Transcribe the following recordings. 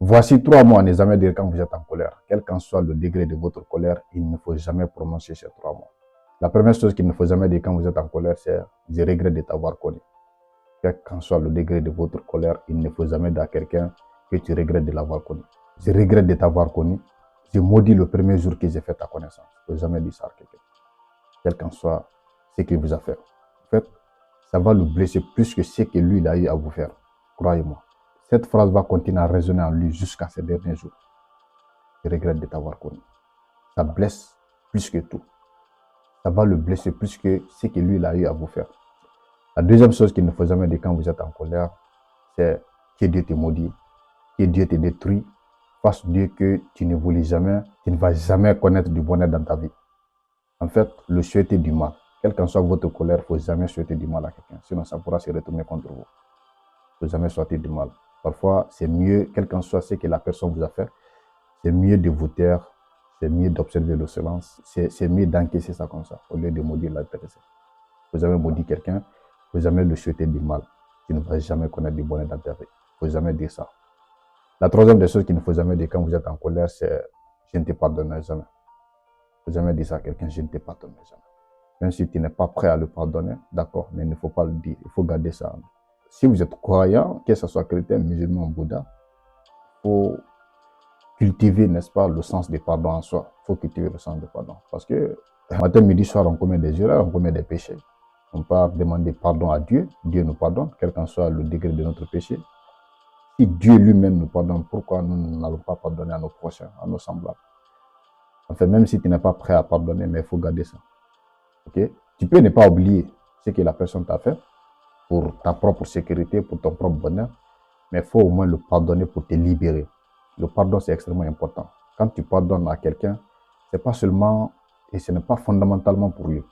Voici 3 mots à ne jamais dire quand vous êtes en colère. Quel qu'en soit le degré de votre colère, il ne faut jamais prononcer ces 3 mots. La première chose qu'il ne faut jamais dire quand vous êtes en colère, c'est « je regrette de t'avoir connu ». Quel qu'en soit le degré de votre colère, il ne faut jamais dire à quelqu'un que tu regrettes de l'avoir connu. Je regrette de t'avoir connu. Je maudis le premier jour que j'ai fait ta connaissance. Il ne faut jamais dire ça à quelqu'un. Quel qu'en soit ce qu'il vous a fait. En fait, ça va le blesser plus que ce que lui il a eu à vous faire. Croyez-moi. Cette phrase va continuer à résonner en lui jusqu'à ces derniers jours. Je regrette de t'avoir connu. Ça blesse plus que tout. Ça va le blesser plus que ce que lui il a eu à vous faire. La deuxième chose qu'il ne faut jamais dire quand vous êtes en colère, c'est que Dieu te maudit, que Dieu te détruit. Fasse Dieu que tu ne voulais jamais, tu ne vas jamais connaître du bonheur dans ta vie. En fait, le souhaiter du mal. Quelle qu'en soit votre colère, il ne faut jamais souhaiter du mal à quelqu'un. Sinon, ça pourra se retourner contre vous. Il ne faut jamais souhaiter du mal. Parfois, c'est mieux, quel qu'en soit ce que la personne vous a fait, c'est mieux de vous taire, c'est mieux d'observer le silence, c'est mieux d'encaisser ça comme ça, au lieu de maudire l'intéressé. Vous jamais maudit quelqu'un, vous jamais le souhaiter du mal. Tu ne vas jamais connaître du bonheur dans ta vie. Il ne faut jamais dire ça. La troisième des choses qu'il ne faut jamais dire quand vous êtes en colère, c'est « je ne te pardonnerai jamais ». Il ne faut jamais dire ça à quelqu'un « je ne te pardonnerai jamais ». Même si tu n'es pas prêt à le pardonner, d'accord, mais il ne faut pas le dire. Il faut garder ça. Si vous êtes croyant, que ce soit chrétien, musulman, Bouddha, il faut cultiver, n'est-ce pas, le sens du pardon en soi. Il faut cultiver le sens du pardon. Parce que matin, midi, soir, on commet des erreurs, on commet des péchés. On peut demander pardon à Dieu. Dieu nous pardonne, quel qu'en soit le degré de notre péché. Si Dieu lui-même nous pardonne, pourquoi nous n'allons pas pardonner à nos prochains, à nos semblables? Enfin, même si tu n'es pas prêt à pardonner, mais il faut garder ça. Okay? Tu peux ne pas oublier ce que la personne t'a fait pour ta propre sécurité, pour ton propre bonheur, mais il faut au moins le pardonner pour te libérer. Le pardon, c'est extrêmement important. Quand tu pardonnes à quelqu'un, c'est pas seulement, et ce n'est pas fondamentalement pour lui.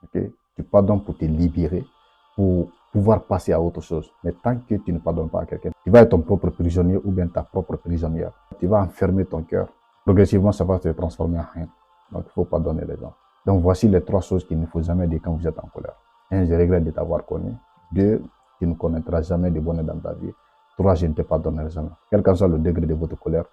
Okay? Tu pardonnes pour te libérer, pour pouvoir passer à autre chose. Mais tant que tu ne pardonnes pas à quelqu'un, tu vas être ton propre prisonnier ou bien ta propre prisonnière. Tu vas enfermer ton cœur. Progressivement, ça va se transformer en rien. Donc, il faut pardonner les gens. Donc, voici les 3 choses qu'il ne faut jamais dire quand vous êtes en colère. 1, je regrette de t'avoir connu. 2, tu ne connaîtras jamais de bonheur dans ta vie. 3, je ne te pardonnerai jamais. Quel qu'en soit le degré de votre colère,